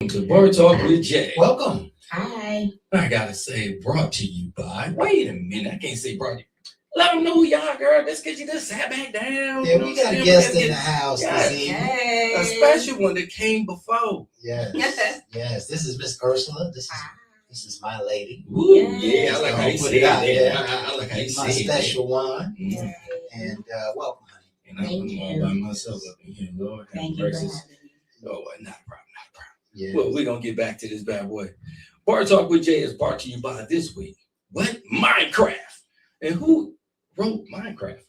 welcome to Bar Talk with Jay. Welcome. Hi. I gotta say, brought to you by. Wait a minute, I can't say brought. Let them know who y'all, girl. Just because you just sat back down. Yeah, we got a guest in the house this evening. Hey. A special one that came before. Yes, yes. This is Miss Ursula. This is my lady. Ooh, Yeah. yeah, I like how you Put say it out that. there. I like how you My say special one. it. Mm-hmm. And welcome, honey. And I'm all by myself up in here, Lord. Have Thank you for mercy. having me. Oh, not a problem, not a problem. Yes. Well, we're going to get back to this bad boy. Bar Talk with Jay is brought to you by this week. What? Minecraft. And who wrote Minecraft?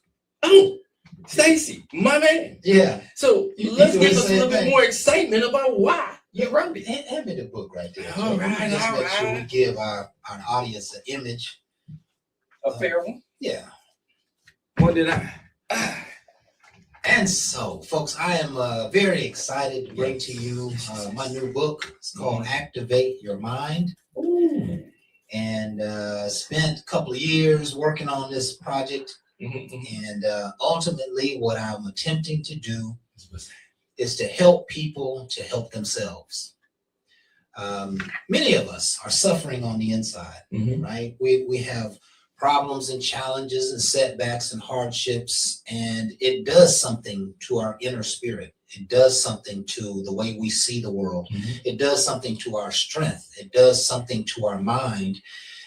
Oh, Stacy, my man. Yeah. So You let's doing give the us a same little bit thing. more excitement about why you wrote it. Hand me the book right there. All Joe. right, Just all make sure we right. give our audience an image. A fair one. Yeah. One did I? And so, folks, I am very excited to bring to you my new book. It's called Activate Your Mind. Ooh. And spent a couple of years working on this project. Mm-hmm. And ultimately, what I'm attempting to do is to help people to help themselves. Many of us are suffering on the inside, Mm-hmm. right? We have problems and challenges and setbacks and hardships, and it does something to our inner spirit. It does something to the way we see the world. Mm-hmm. It does something to our strength. It does something to our mind.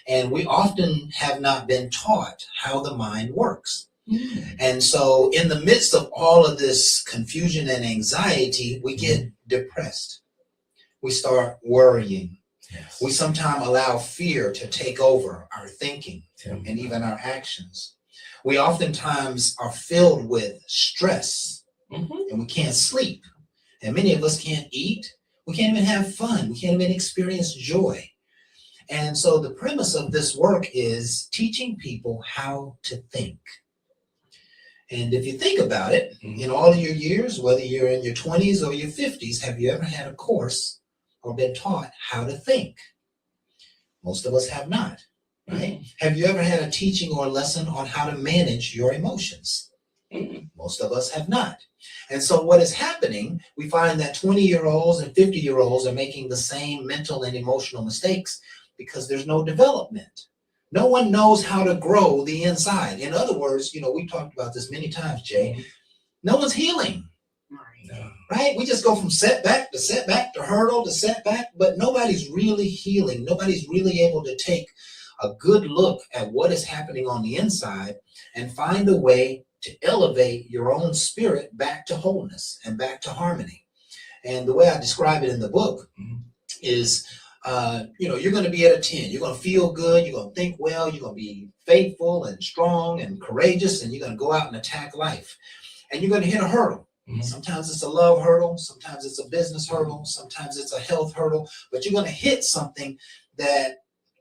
And we often have not been taught how the mind works. Mm-hmm. And so in the midst of all of this confusion and anxiety, we get depressed. We start worrying. Yes. We sometimes allow fear to take over our thinking Tell me and about even our actions. We oftentimes are filled with stress it. Mm-hmm. and we can't sleep. And many of us can't eat. We can't even have fun. We can't even experience joy. And so the premise of this work is teaching people how to think. And if you think about it, in all of your years, whether you're in your 20s or your 50s, have you ever had a course or been taught how to think? Most of us have not, right? Have you ever had a teaching or a lesson on how to manage your emotions? Most of us have not. And so what is happening, we find that 20-year-olds and 50-year-olds are making the same mental and emotional mistakes because there's no development. No one knows how to grow the inside. In other words, we talked about this many times, Jay. No one's healing, No. right? We just go from setback to setback to hurdle to setback, but nobody's really healing. Nobody's really able to take a good look at what is happening on the inside and find a way to elevate your own spirit back to wholeness and back to harmony. And the way I describe it in the book is, you're going to be at a 10. You're going to feel good. You're going to think well. You're going to be faithful and strong and courageous, and you're going to go out and attack life. And you're going to hit a hurdle. Mm-hmm. Sometimes it's a love hurdle. Sometimes it's a business hurdle. Sometimes it's a health hurdle. But you're going to hit something that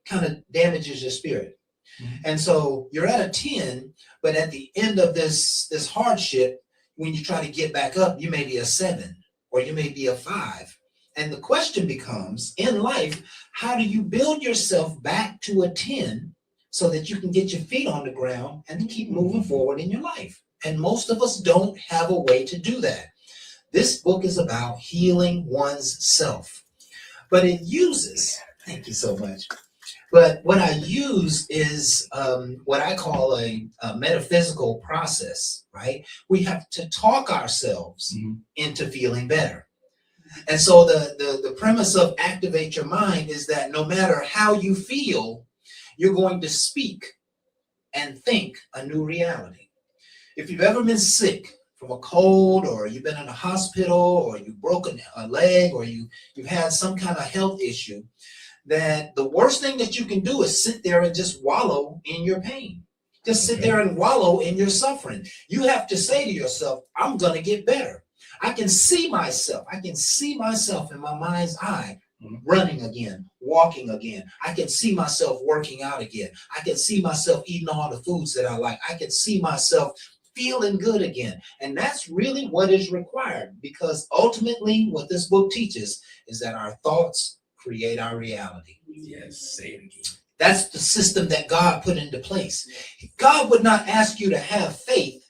kind of damages your spirit. Mm-hmm. And so you're at a 10, but at the end of this hardship, when you try to get back up, you may be a 7 or you may be a 5. And the question becomes, in life, how do you build yourself back to a 10 so that you can get your feet on the ground and keep moving forward in your life? And most of us don't have a way to do that. This book is about healing one's self. But it uses, thank you so much. But what I use is what I call a metaphysical process, right? We have to talk ourselves into feeling better. And so the premise of Activate Your Mind is that no matter how you feel, you're going to speak and think a new reality. If you've ever been sick from a cold, or you've been in a hospital, or you've broken a leg, or you've had some kind of health issue, that the worst thing that you can do is sit there and just wallow in your pain. Just sit there and wallow in your suffering. You have to say to yourself, I'm going to get better. I can see myself. I can see myself in my mind's eye running again, walking again. I can see myself working out again. I can see myself eating all the foods that I like. I can see myself feeling good again. And that's really what is required, because ultimately what this book teaches is that our thoughts create our reality. Yes, say it again. That's the system that God put into place. God would not ask you to have faith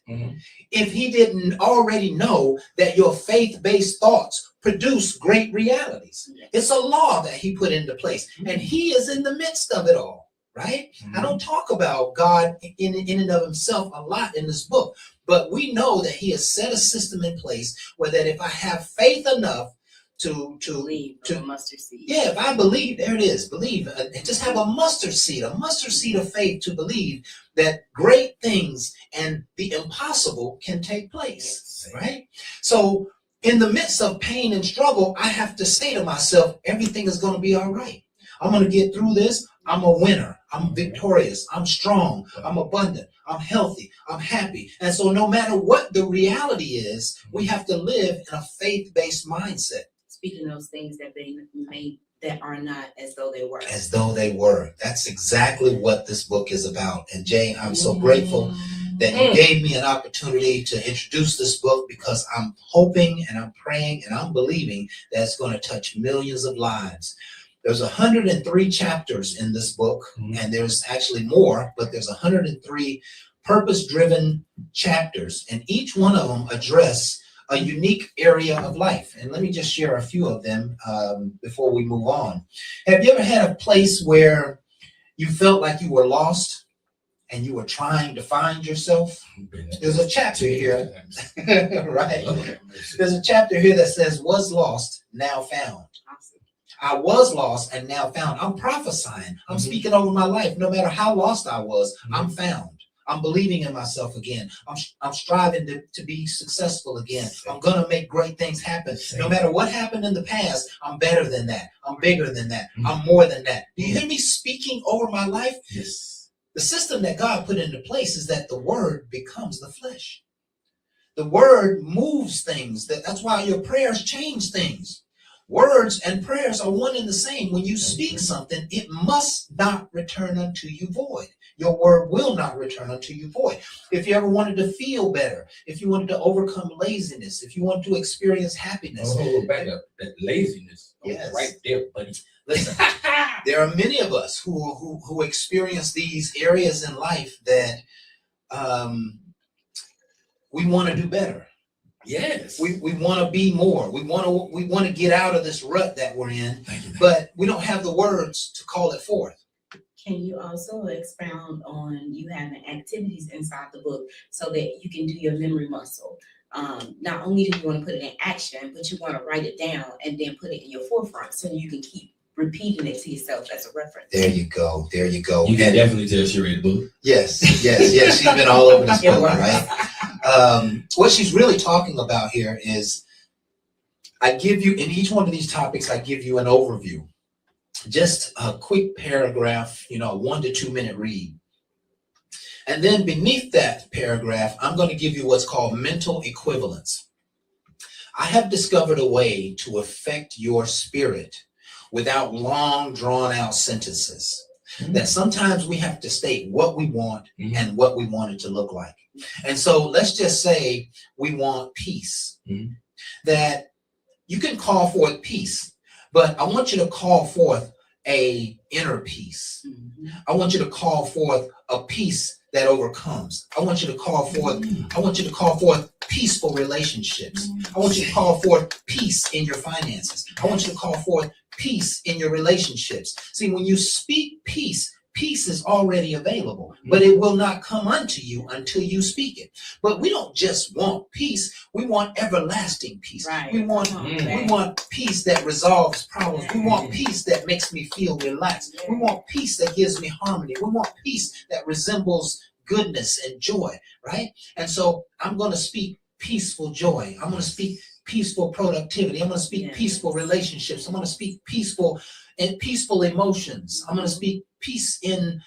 if he didn't already know that your faith-based thoughts produce great realities. It's a law that he put into place, and he is in the midst of it all, right? I don't talk about God in and of himself a lot in this book, but we know that he has set a system in place where that if I have faith enough to believe, mustard seed. Yeah, if I believe, there it is, believe, just have a mustard seed of faith to believe that great things and the impossible can take place, right? So in the midst of pain and struggle, I have to say to myself, everything is going to be all right. I'm going to get through this. I'm a winner. I'm victorious. I'm strong. I'm abundant. I'm healthy. I'm happy. And so no matter what the reality is, we have to live in a faith-based mindset. Speaking those things that they made that are not as though they were. As though they were. That's exactly what this book is about. And Jay, I'm so grateful that you gave me an opportunity to introduce this book, because I'm hoping and I'm praying and I'm believing that it's going to touch millions of lives. There's 103 chapters in this book, and there's actually more, but there's 103 purpose-driven chapters, and each one of them address a unique area of life. And let me just share a few of them before we move on. Have you ever had a place where you felt like you were lost and you were trying to find yourself? There's a chapter here, right? There's a chapter here that says, was lost, now found. I was lost and now found. I'm prophesying. I'm speaking over my life. No matter how lost I was, I'm found. I'm believing in myself again. I'm striving to be successful again. I'm going to make great things happen. No matter what happened in the past, I'm better than that. I'm bigger than that. I'm more than that. Do you hear me speaking over my life? Yes. The system that God put into place is that the word becomes the flesh. The word moves things. That's why your prayers change things. Words and prayers are one and the same. When you speak something, it must not return unto you void. Your word will not return unto you void. If you ever wanted to feel better, if you wanted to overcome laziness, if you wanted to experience happiness. Oh, back up. That laziness. Yes. Right there, buddy. Listen, there are many of us who experience these areas in life that we want to do better. Yes. We want to be more. We want to get out of this rut that we're in, but we don't have the words to call it forth. Can you also expound on you having activities inside the book so that you can do your memory muscle? Not only do you want to put it in action, but you want to write it down and then put it in your forefront so you can keep repeating it to yourself as a reference. There you go. There you go. You can definitely tell she read the book. Yes. She's been all over this book, right? What she's really talking about here is, I give you, in each one of these topics, I give you an overview. Just a quick paragraph, 1 to 2 minute read. And then beneath that paragraph, I'm going to give you what's called mental equivalence. I have discovered a way to affect your spirit without long drawn out sentences. That sometimes we have to state what we want and what we want it to look like. And so let's just say we want peace. That you can call forth peace, but I want you to call forth a inner peace. I want you to call forth a peace that overcomes. I want you to call forth peaceful relationships. I want you to call forth peace in your finances. I want you to call forth peace in your relationships. See, when you speak peace, peace is already available, but it will not come unto you until you speak it. But we don't just want peace, we want everlasting peace. Right. We want peace that resolves problems. We want peace that makes me feel relaxed. We want peace that gives me harmony. We want peace that resembles goodness and joy, right? And so I'm going to speak peaceful joy. I'm going to speak peaceful productivity. I'm going to speak peaceful relationships. I'm going to speak peaceful emotions. I'm going to speak peace in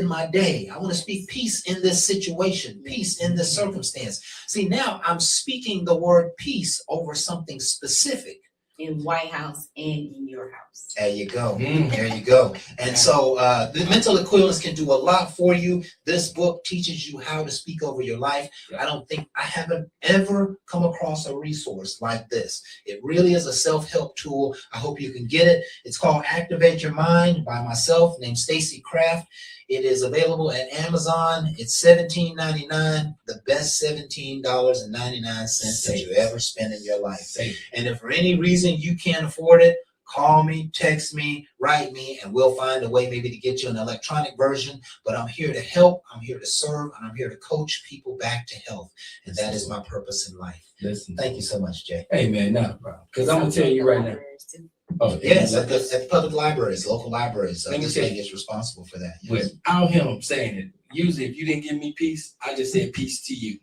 my day. I want to speak peace in this situation, peace in this circumstance. See, now I'm speaking the word peace over something specific in White House and in your house. There you go. Mm. There you go. And so the mental equivalence can do a lot for you. This book teaches you how to speak over your life. I haven't ever come across a resource like this. It really is a self-help tool. I hope you can get it. It's called Activate Your Mind by myself, named Stacy Kraft. It is available at Amazon. It's $17.99, the best $17.99 that you ever spent in your life. Safe. And if for any reason you can't afford it, call me, text me, write me, and we'll find a way maybe to get you an electronic version. But I'm here to help, I'm here to serve, and I'm here to coach people back to health. And that is my purpose in life. Listen. Thank you so much, Jay. Hey man, not a problem. Because I'm gonna tell you right now. Oh Yes, at the public libraries, local libraries. Let me This tell lady you. is responsible for that. Yes. Without him saying it, usually if you didn't give me peace, I just said peace to you.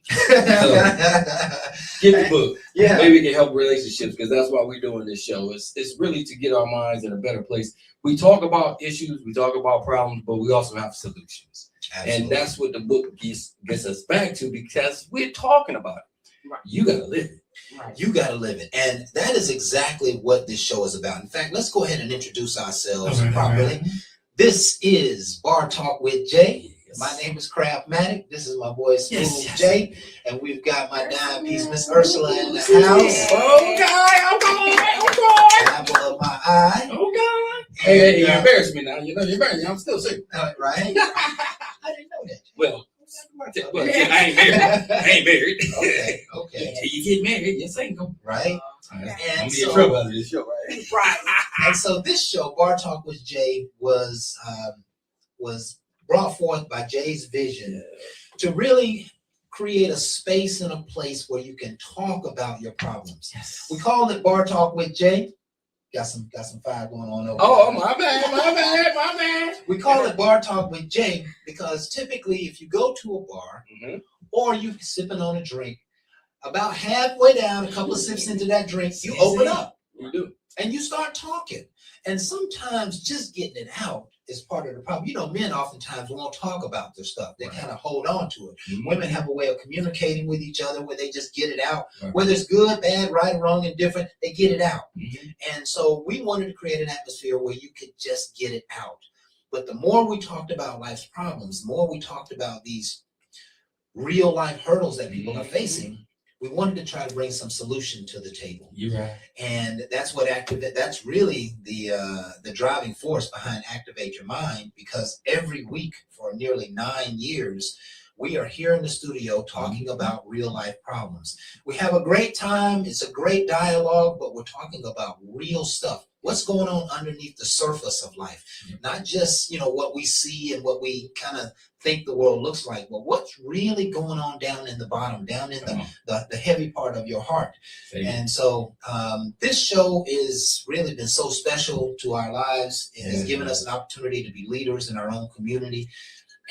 Get the book. Yeah. Maybe it can help relationships because that's why we're doing this show. It's really to get our minds in a better place. We talk about issues, we talk about problems, but we also have solutions. Absolutely. And that's what the book gets us back to because we're talking about it. Right. You gotta live it. Right. You got to live it. And that is exactly what this show is about. In fact, let's go ahead and introduce ourselves properly. This is Bar Talk with Jay. Yes. My name is Craftmatic. This is my boy, Smooth Yes. Jay. And we've got my dime piece, Miss Ursula, in the house. Okay. Apple of my eye. Hey, you And, embarrass me now. You know, you embarrass me. I'm still sick. right? I didn't know that. Well, I ain't married. I ain't married. Okay, okay. Until you get married, you're single. Right? I'm And gonna so- get trouble out of this show, right? Right. And so this show, Bar Talk with Jay, was brought forth by Jay's vision to really create a space and a place where you can talk about your problems. Yes. We call it Bar Talk with Jay. Got some fire going on over Oh, there. my bad. We call it Bar Talk with Jay because typically if you go to a bar Mhm. or you're sipping on a drink, about halfway down, a couple of sips into that drink, you open up You do. and you start talking. And sometimes just getting it out is part of the problem. You know, men oftentimes won't talk about their stuff. They Right. kind of hold on to it. Mhm. Women have a way of communicating with each other where they just get it out. Right. Whether it's good, bad, right, wrong, and different, they get it out. Mhm. And so we wanted to create an atmosphere where you could just get it out. But the more we talked about life's problems, the more we talked about these real life hurdles that people are facing, we wanted to try to bring some solution to the table. You're right. And that's what that's really the driving force behind Activate Your Mind, because every week for nearly 9 years, we are here in the studio talking about real life problems. We have a great time. It's a great dialogue, but we're talking about real stuff. What's going on underneath the surface of life? Not just, what we see and what we kind of think the world looks like, but what's really going on down in the bottom, down in the heavy part of your heart. And so this show has really been so special to our lives. It has given us an opportunity to be leaders in our own community.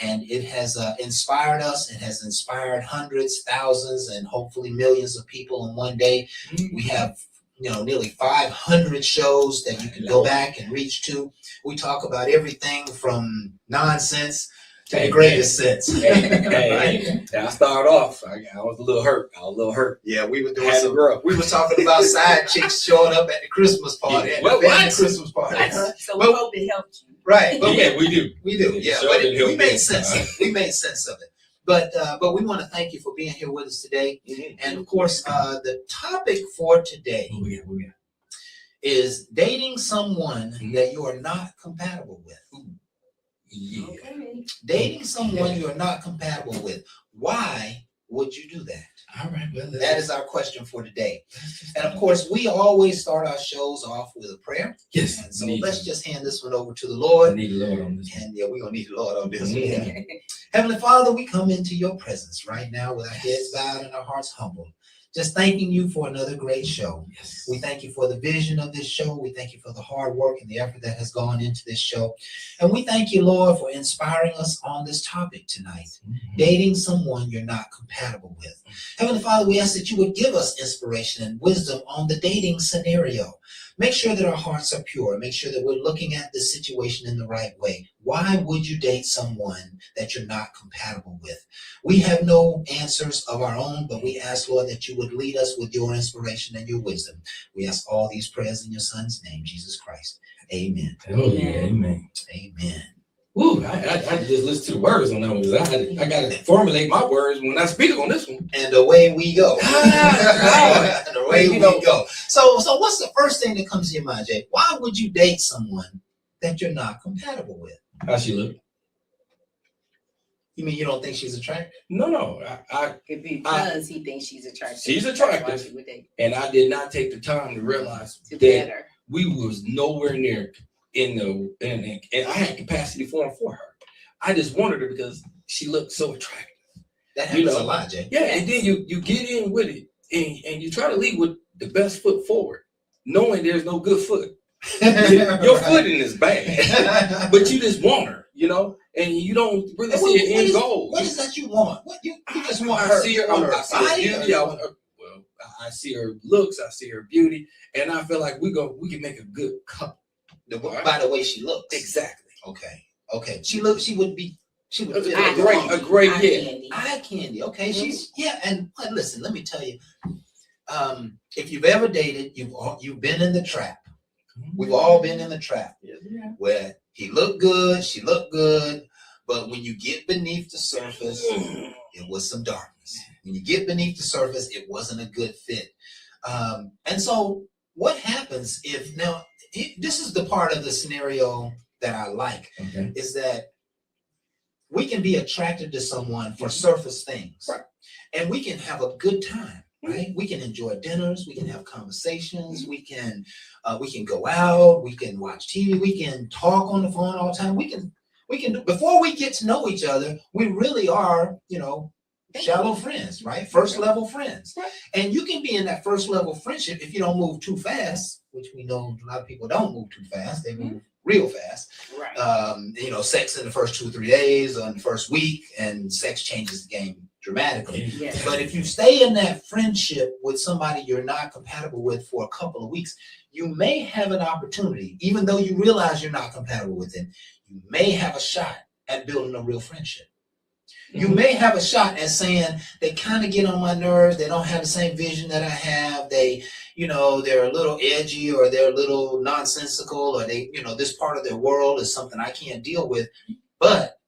And it has inspired us. It has inspired hundreds, thousands, and hopefully millions of people in one day. We have nearly 500 shows that you can go back and reach to. We talk about everything from nonsense to the greatest sense. Hey, I started off. I was a little hurt. Yeah, we were I doing had to some. grow. We were talking about side chicks showing up at the Christmas party. Yeah. At What? the family What? Christmas party. So we hope it helped you. Right. But Yeah, we do. we do. It Yeah. sure But did help we me. made sense of it. We made sense of it. But we want to thank you for being here with us today. And of course, the topic for today Who we got? is dating someone Mhm. that you are not compatible with. Yeah. Okay. Dating someone you are not compatible with. Why would you do that? All right. Well, That is our question for today. And of course, we always start our shows off with a prayer. yes. And so let's just hand this one over to the Lord. I need the Lord on this one. And yeah, we're going to need the Lord on this one. Yeah. Yeah. Heavenly Father, we come into your presence right now with our heads bowed and our hearts humbled. Just thanking you for another great show. Yes. We thank you for the vision of this show. We thank you for the hard work and the effort that has gone into this show. And we thank you, Lord, for inspiring us on this topic tonight. Mhm. Dating someone you're not compatible with. Heavenly Father, we ask that you would give us inspiration and wisdom on the dating scenario. make sure that our hearts are pure. Make sure that we're looking at this situation in the right way. Why would you date someone that you're not compatible with? We have no answers of our own, but we ask, Lord, that you would lead us with your inspiration and your wisdom. We ask all these prayers in your son's name, Jesus Christ. Amen. Oh, yeah, amen. Amen. Woo, I just listen to the words on that one because I got to formulate my words when I speak on this one. And away we go. Ah, and away you we know- go. So what's the first thing that comes to your mind, Jay? Why would you date someone that you're not compatible with? How she look? You mean you don't think she's attractive? No, Because he thinks she's attractive. She's That's why attractive. she would date and I did not take the time to realize to that better. we was nowhere near and I had capacity for her. I just wanted her because she looked so attractive. That You happens know, a lot, Jay. Yeah, and then you get in with it and you try to lead with the best foot forward, knowing there's no good foot. Your footing is bad, but you just want her, and you don't really see an end goal. What is that you want? What you just want I her? see her, on her I see her body? beauty. I see her looks, I see her beauty, and I feel like we can make a good couple. By the way she looks. Exactly. Okay. She would fit A great candy. eye candy. Okay, she's and listen, let me tell you, if you've ever dated, you've been in the trap. We've all been in the trap where he looked good, she looked good, but when you get beneath the surface, it was some darkness. When you get beneath the surface, it wasn't a good fit. And so what happens if now this is the part of the scenario that I like, Okay. is that we can be attracted to someone for surface things, Right. and we can have a good time, right? We can enjoy dinners, we can have conversations, we can go out, we can watch TV, we can talk on the phone all the time. We can do, before we get to know each other, we really are, shallow friends, right? First level friends. Right. And you can be in that first level friendship if you don't move too fast, which we know a lot of people don't move too fast. They move real fast. Right. Sex in the first 2 or 3 days or in the first week, and sex changes the game dramatically. Yeah. But if you stay in that friendship with somebody you're not compatible with for a couple of weeks, you may have an opportunity, even though you realize you're not compatible with them, you may have a shot at building a real friendship. You may have a shot at saying they kind of get on my nerves. They don't have the same vision that I have. They, they're a little edgy, or they're a little nonsensical, or they, this part of their world is something I can't deal with, but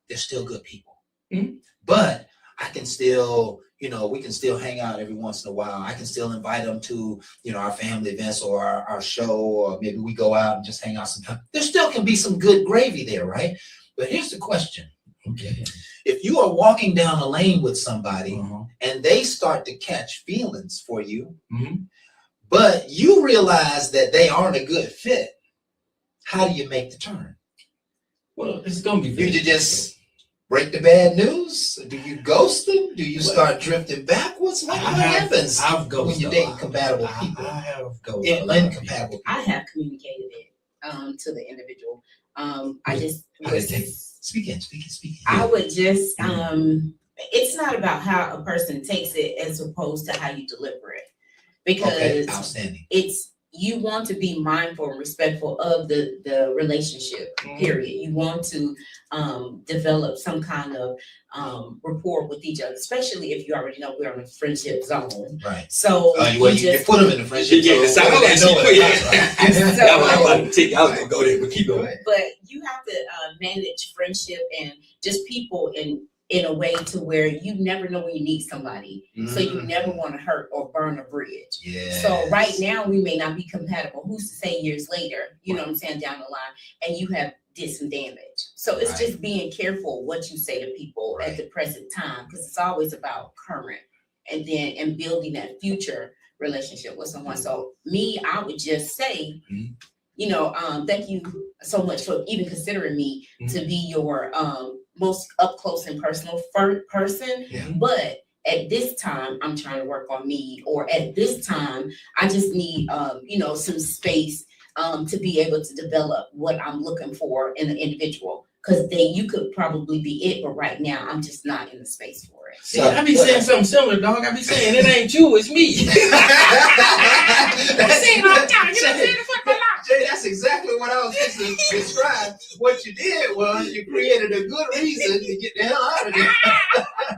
they're still good people. Mm-hmm. But I can still, we can still hang out every once in a while. I can still invite them to, our family events or our show, or maybe we go out and just hang out sometime. There still can be some good gravy there, right? But here's the question. Okay. If you are walking down a lane with somebody and they start to catch feelings for you, but you realize that they aren't a good fit, how do you make the turn? Well, it's gonna be. Do you just break the bad news? Do you ghost them? Do you start drifting backwards? What happens when you're dating compatible people? I have ghosted. Incompatible people. I have communicated it to the individual. I just Speaking. I would just it's not about how a person takes it as opposed to how you deliver it, because outstanding. it's you want to be mindful and respectful of the relationship, period. You want to develop some kind of rapport with each other, especially if you already know we're on a friendship zone. Right. So you put them in the friendship zone. I was gonna go there, but keep going. But you have to manage friendship and just people in a way to where you never know when you need somebody. So you never want to hurt or burn a bridge. Yeah. So right now we may not be compatible. Who's to say years later, what I'm saying, down the line, and you have did some damage. So it's just being careful what you say to people at the present time, because it's always about current and building that future relationship with someone. So me, I would just say, thank you so much for even considering me to be your most up close and personal person. Yeah. But at this time, I'm trying to work on me, or at this time, I just need, some space to be able to develop what I'm looking for in an individual. because you could probably be it, but right now I'm just not in the space for it. See, I be saying something similar, dog. I be saying it ain't you, it's me. I'm saying all the time. Jay, that's exactly what I was just to describe. What you did was you created a good reason to get the hell out of there,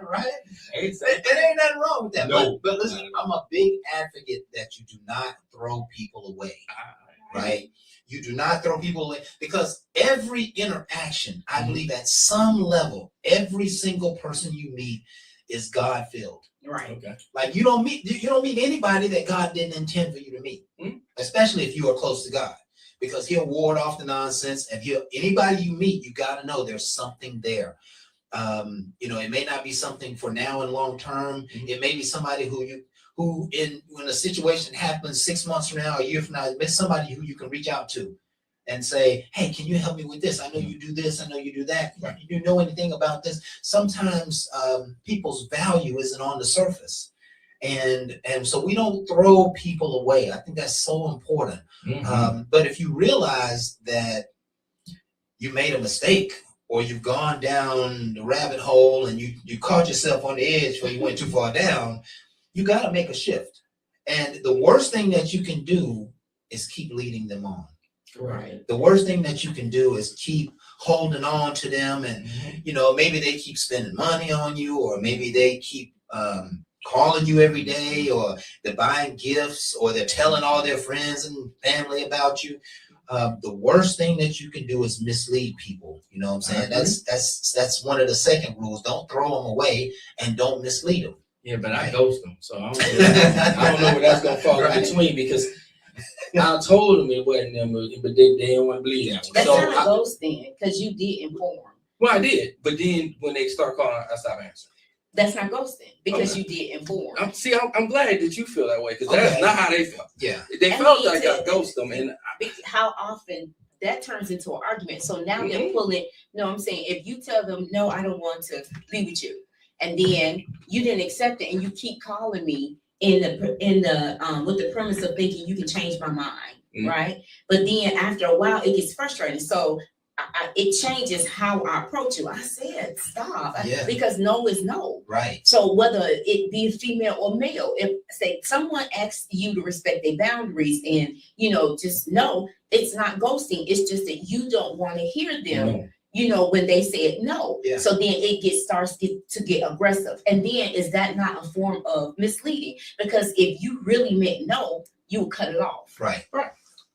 right? Exactly. There ain't nothing wrong with that. No. But listen, I'm a big advocate that you do not throw people away, right? You do not throw people away because every interaction, I believe at some level, every single person you meet is God-filled. Right. Okay. Like you don't meet anybody that God didn't intend for you to meet, especially if you are close to God, because He'll ward off the nonsense. And anybody you meet, you got to know there's something there. It may not be something for now and long term. It may be somebody when a situation happens 6 months from now, a year from now, it's somebody who you can reach out to and say, hey, can you help me with this? I know you do this. I know you do that. Right. You know anything about this? Sometimes people's value isn't on the surface. And so we don't throw people away. I think that's so important. But if you realize that you made a mistake or you've gone down the rabbit hole and you caught yourself on the edge or you went too far down, you got to make a shift. And the worst thing that you can do is keep leading them on. Right. The worst thing that you can do is keep holding on to them. And, maybe they keep spending money on you, or maybe they keep calling you every day, or they're buying gifts, or they're telling all their friends and family about you. The worst thing that you can do is mislead people. You know what I'm saying? That's one of the second rules. Don't throw them away and don't mislead them. Yeah, but I ghost them, so I don't know where that's gonna fall in between, because I told them it wasn't them, but they didn't want to believe that one. That's So not a ghost then, because you did inform. well, I did, but then when they start calling, I stopped answering. That's not ghosting because Okay. you did inform. I'm glad that you feel that way, because that's Okay. not how they felt. Yeah. They I felt mean, like I ghost them, and How often that turns into an argument. So now they're Mhm. pulling, I'm saying, if you tell them, no, I don't want to be with you, and then you didn't accept it and you keep calling me in the with the premise of thinking you can change my mind, Mhm. right? But then after a while it gets frustrating. So it changes how I approach you. I said stop, Yeah. because no is no. Right. So whether it be female or male, if say someone asks you to respect their boundaries and just know it's not ghosting, it's just that you don't want to hear them, when they said no. Yeah. So then it starts to get aggressive. And then is that not a form of misleading? Because if you really meant no, you would cut it off. Right.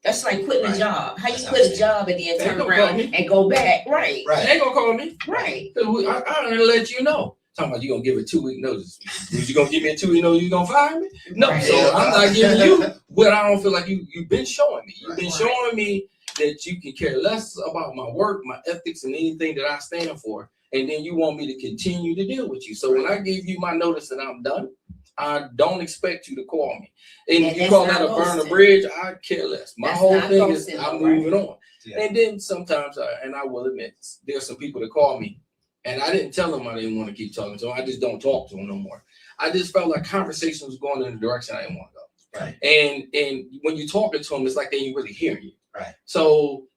That's like quitting Right. a job. How That's you how quit I a job and then They turn gonna around call me. and go back? Right. Right. they ain't gonna call me. Right. I done let you know. Talking about you gonna give a 2-week notice. Was you gonna give me a 2-week notice? You gonna fire me? No. Right. So I'm not giving you what I don't feel like you've been showing me. You've been Right. showing me that you can care less about my work, my ethics, and anything that I stand for. And then you want me to continue to deal with you. So when I give you my notice and I'm done, I don't expect you to call me. And if you that's call not that a burn a ghosting. bridge, I care less. My That's whole not thing is ghosting, I'm though, right? moving on. Yeah. And then sometimes, and I will admit, there's some people that call me, and I didn't tell them I didn't want to keep talking to them. I just don't talk to them no more. I just felt like conversation was going in the direction I didn't want to go. Right. And when you're talking to them, it's like they ain't really hearing you. Right. So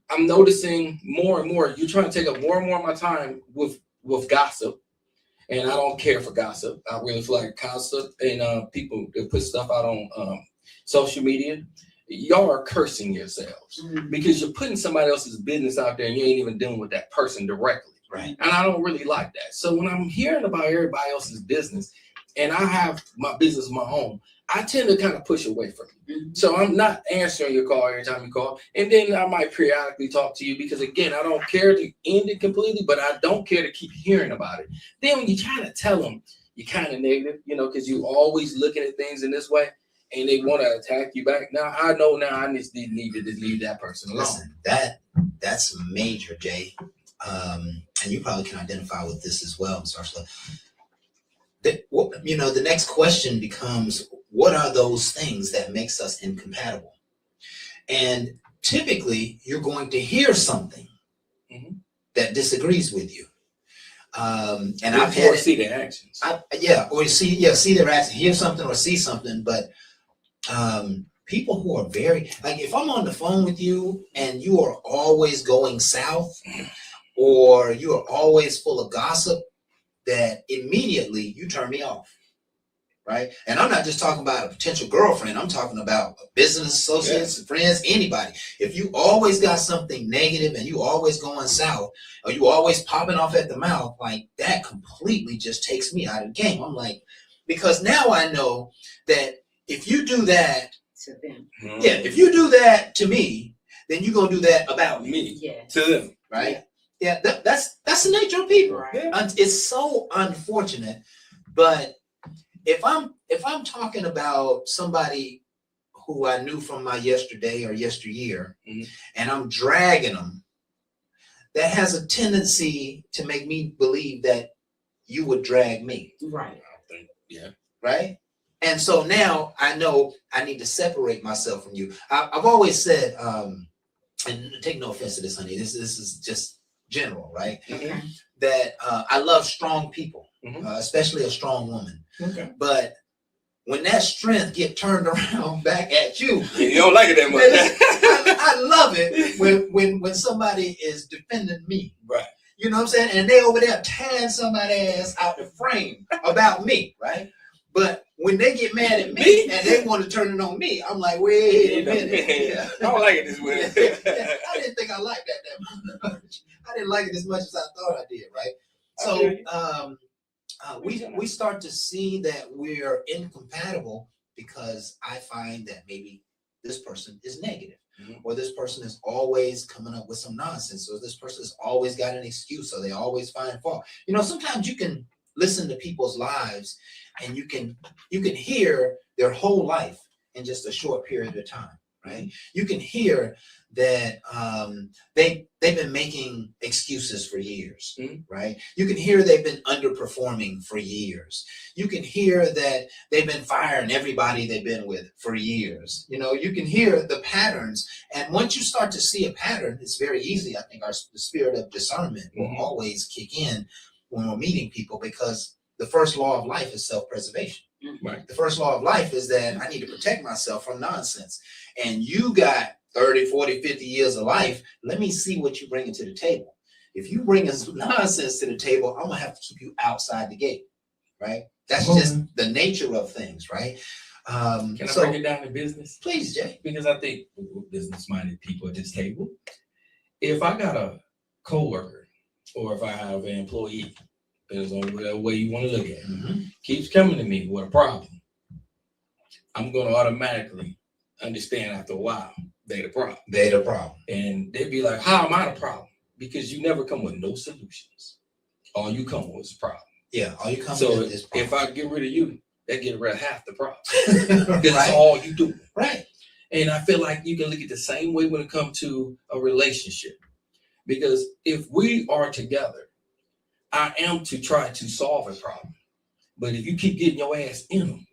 I'm noticing more and more, you're trying to take up more and more of my time with gossip. And I don't care for gossip. I really feel like gossip and people that put stuff out on social media, y'all are cursing yourselves because you're putting somebody else's business out there and you ain't even dealing with that person directly. Right. And I don't really like that. So when I'm hearing about everybody else's business and I have my business of my own, I tend to kind of push away from you. So I'm not answering your call every time you call. And then I might periodically talk to you because, again, I don't care to end it completely, but I don't care to keep hearing about it. Then when you try to tell them, you're kind of negative, because you're always looking at things in this way and they want to attack you back. Now, I know now I just need to just leave that person alone. Listen, that's major, Jay. And you probably can identify with this as well, Mr. Ursula. The next question becomes, what are those things that makes us incompatible? And typically, you're going to hear something that disagrees with you. And I've had see their actions. See their actions, hear something or see something. But people who are very, like, if I'm on the phone with you and you are always going south, or you are always full of gossip, that immediately you turn me off. Right? And I'm not just talking about a potential girlfriend. I'm talking about business associates, friends, anybody. If you always got something negative and you always going south, or you always popping off at the mouth, like that completely just takes me out of the game. I'm like, because now I know that if you do that To them. yeah, if you do that to me, then you're gonna do that about me, Me Yeah. to them. right? Yeah, that's the nature of people. Right. And it's so unfortunate, but if I'm talking about somebody who I knew from my yesterday or yesteryear, Mhm. and I'm dragging them, that has a tendency to make me believe that you would drag me, Right. Yeah. right? And so now I know I need to separate myself from you. I've always said, and take no offense to this, honey. This is just general, right? Okay. That I love strong people, Mhm. especially a strong woman. Okay. But when that strength get turned around back at you, You don't like it that much. I love it when somebody is defending me. Right. You know what I'm saying? And they over there tearing somebody's ass out the frame about me, right? But when they get mad at me and they want to turn it on me, I'm like, wait a minute. Yeah. I don't like it this way. I didn't think I liked that much. I didn't like it as much as I thought I did, right? I feel So you. we start to see that we're incompatible because I find that maybe this person is negative, Mhm. or this person is always coming up with some nonsense, or this person has always got an excuse, or they always find fault. You know, sometimes you can listen to people's lives and you can hear their whole life in just a short period of time, right? You can hear that they've been making excuses for years, Mhm. right? You can hear they've been underperforming for years. You can hear that they've been firing everybody they've been with for years. You know, you can hear the patterns, and once you start to see a pattern, it's very easy. I think the spirit of discernment will Mhm. always kick in when we're meeting people, because the first law of life is self-preservation. Right. The first law of life is that I need to protect myself from nonsense. And you got 30, 40, 50 years of life. Let me see what you bring to the table. If you bring us nonsense to the table, I'm gonna have to keep you outside the gate, right? That's just the nature of things, right? Can I So break it down to business? please, Jay. Because I think we're business-minded people at this table. If I got a coworker or if I have an employee, depends on whatever way you want to look at it, keeps coming to me with a problem, I'm going to automatically understand after a while they the problem. They're the problem. And they'd be like, how am I the problem? Because you never come with no solutions. All you come with is a problem. Yeah, all you come So with is if problem. I get rid of you, that get rid of half the problem. Right. Because that's all you do. Right. And I feel like you can look at the same way when it comes to a relationship. Because if we are together, I am to try to solve a problem. But if you keep getting your ass in them,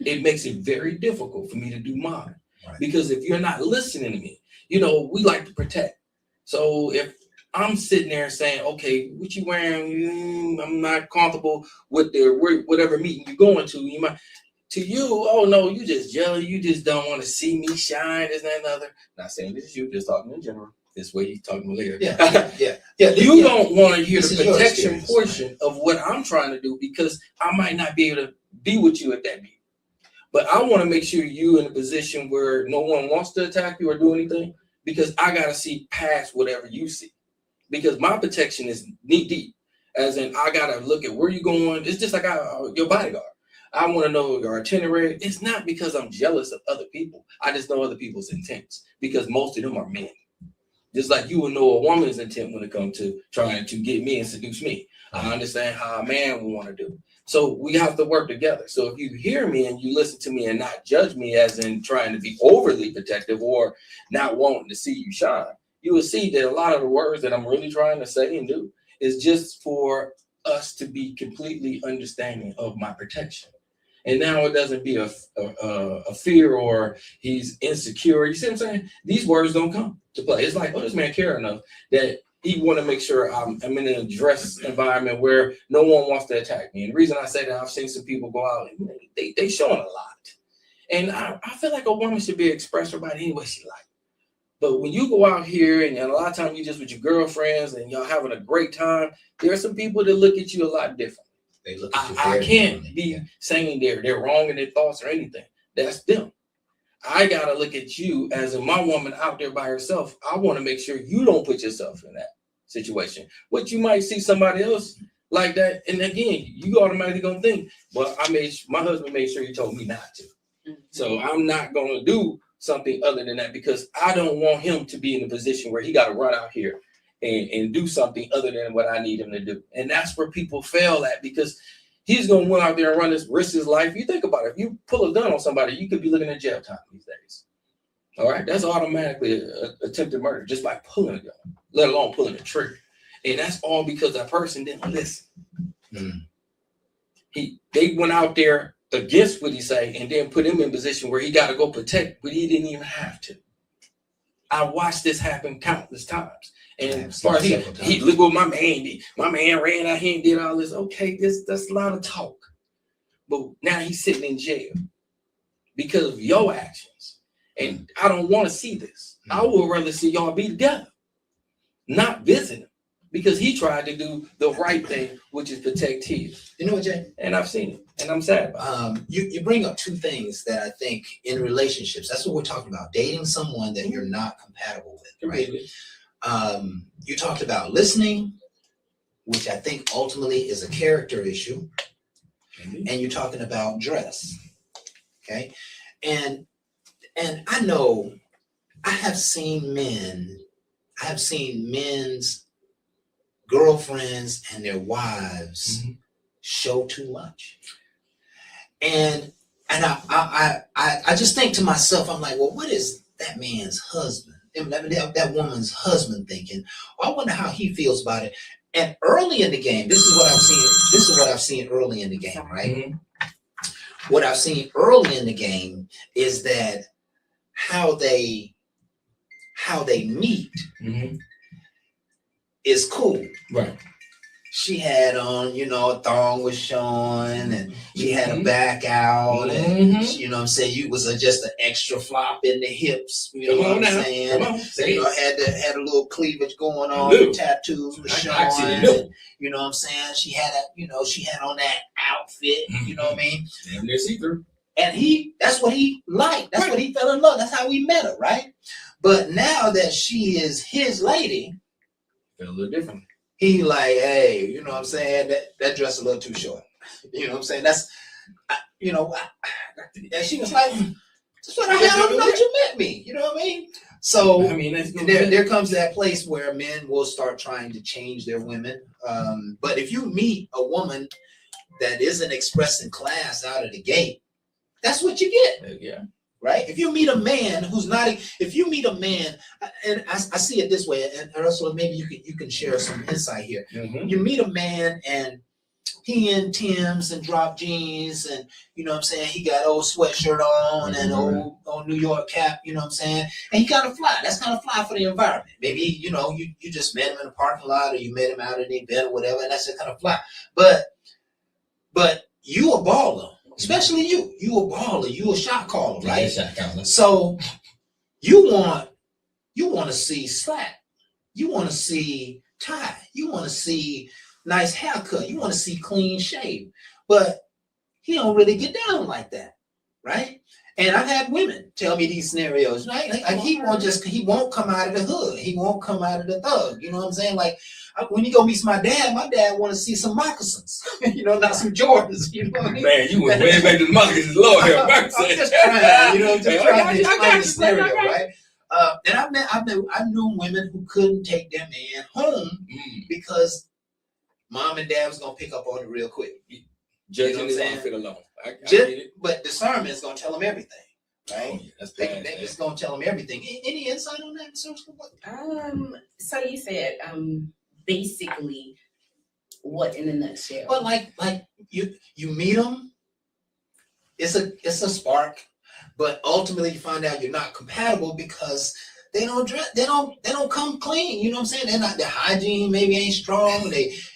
it makes it very difficult for me to do mine. Right. Because if you're not listening to me, you know, we like to protect. So if I'm sitting there saying, okay, what you wearing? I'm not comfortable with whatever meeting you're going to. You might, to you, oh no, you just jealous. You just don't want to see me shine. This, that, and other. Not saying this is you, just talking in general. This way you talking later. Yeah. You don't want to hear This the is your protection experience, portion of what I'm trying to do, because I might not be able to be with you at that meeting. But I want to make sure you're in a position where no one wants to attack you or do anything, because I got to see past whatever you see. Because my protection is knee deep, as in I got to look at where you're going. It's just like your bodyguard. I want to know your itinerary. It's not because I'm jealous of other people. I just know other people's intents, because most of them are men. Just like you would know a woman's intent when it comes to trying to get me and seduce me. I understand how a man would want to do. So we have to work together. So if you hear me and you listen to me and not judge me as in trying to be overly protective or not wanting to see you shine, you will see that a lot of the words that I'm really trying to say and do is just for us to be completely understanding of my protection. And now it doesn't be a fear or he's insecure. You see what I'm saying? These words don't come to play. It's like, oh, this man care enough that he want to make sure I'm in an address environment where no one wants to attack me. And the reason I say that, I've seen some people go out and they showing a lot. And I feel like a woman should be expressed her body any way she like. But when you go out here and a lot of times you just with your girlfriends and y'all having a great time, there are some people that look at you a lot different. They look at you I very can't differently. be saying they're wrong in their thoughts or anything. That's them. I gotta look at you as my woman out there by herself. I want to make sure you don't put yourself in that situation. What you might see somebody else like that, and again, you automatically gonna think, well, my husband made sure he told me not to. So I'm not gonna do something other than that because I don't want him to be in a position where he got to run out here and do something other than what I need him to do. And that's where people fail at because he's going to run out there and risk his life. You think about it. If you pull a gun on somebody, you could be looking at jail time these days. All right. That's automatically attempted murder just by pulling a gun, let alone pulling a trigger. And that's all because that person didn't listen. They went out there against what he say and then put him in a position where he got to go protect, but he didn't even have to. I watched this happen countless times. And as far as he look what my man did. My man ran out here and did all this. Okay, that's a lot of talk. But now he's sitting in jail because of your actions. And I don't want to see this. I would rather see y'all be together, not visit him. Because he tried to do the right thing, which is protect his. You know what, Jay? And I've seen it, and I'm sad about it. You bring up two things that I think in relationships, that's what we're talking about, dating someone that you're not compatible with, right? You talked about listening, which I think ultimately is a character issue, and you're talking about dress, okay? And I know I have seen men's girlfriends and their wives show too much. And I just think to myself, I'm like, well, what is that man's husband, that woman's husband thinking? I wonder how he feels about it. And early in the game, this is what I've seen early in the game, right? What I've seen early in the game is that how they meet is cool. Right. She had on, a thong was showing, and she had a back out, and she, what I'm saying, you was just an extra flop in the hips, what I'm saying. Had a little cleavage going on, the tattoos were showing, and, what I'm saying. She had on that outfit, you know what I mean. Damn near see-through. And that's what he liked. That's what he fell in love. That's how we met her, right? But now that she is his lady, a little different. He like, hey, you know what I'm saying? That dress a little too short. You know what I'm saying? That's, and she was like, that's what I had on the night you met me. You know what I mean? So there comes that place where men will start trying to change their women. But if you meet a woman that isn't expressing class out of the gate, that's what you get. Yeah. Right? If you meet a man who's not, and I see it this way, and Ursula, maybe you can share some insight here. You meet a man and he in Tim's and drop jeans, and you know what I'm saying, he got old sweatshirt on and old New York cap, you know what I'm saying, and he kind of fly. That's kind of fly for the environment. Maybe you just met him in a parking lot, or you met him out at an event or whatever, and that's just kind of fly. But you a baller. Especially you a baller, you a shot caller, right? Shot caller. So you want to see slack, you want to see tie, you want to see nice haircut, you want to see clean shave, but he don't really get down like that, right? And I've had women tell me these scenarios, right? Like he won't come out of the hood, he won't come out of the thug, you know what I'm saying? Like when you go meet my dad want to see some moccasins, not some Jordans, you know what I mean? Man, you went way back to the moccasins, Lord have mercy. I'm just trying, trying to explain the scenario, right? And I knew women who couldn't take their man home because mom and dad was gonna pick up on it real quick. Judging his outfit alone. I get it. But discernment is gonna tell them everything, right? Oh, yeah, that's they just gonna tell them everything. Any insight on that, Mr. So you said basically what in a nutshell? But like you meet them, it's a spark, but ultimately you find out you're not compatible because they don't come clean. You know what I'm saying? Their hygiene maybe ain't strong.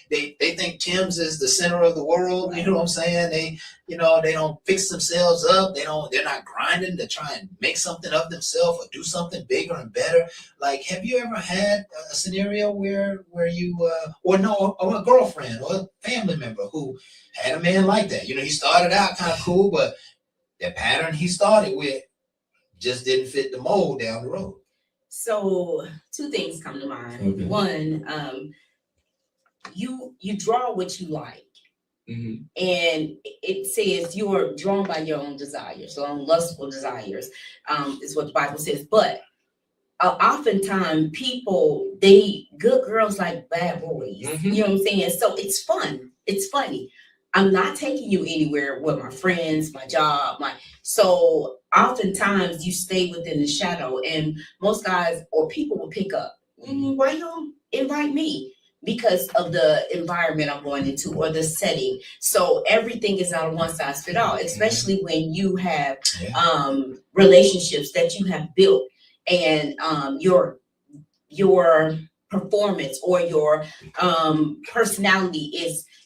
they think Tim's is the center of the world. You know what I'm saying? They don't fix themselves up. They're not grinding to try and make something of themselves or do something bigger and better. Like, have you ever had a scenario where you or a girlfriend or a family member who had a man like that? He started out kind of cool, but the pattern he started with just didn't fit the mold down the road. So 2 things come to mind. Okay. One, you draw what you like. Mm-hmm. And it says you are drawn by your own desires, your own lustful desires, is what the Bible says. But oftentimes good girls like bad boys. Mm-hmm. You know what I'm saying? So it's fun. It's funny. I'm not taking you anywhere with my friends, my job, so oftentimes you stay within the shadow, and most guys or people will pick up. Why you don't invite me? Because of the environment I'm going into or the setting. So everything is not a one size fit all, especially when you have relationships that you have built, and your performance or your personality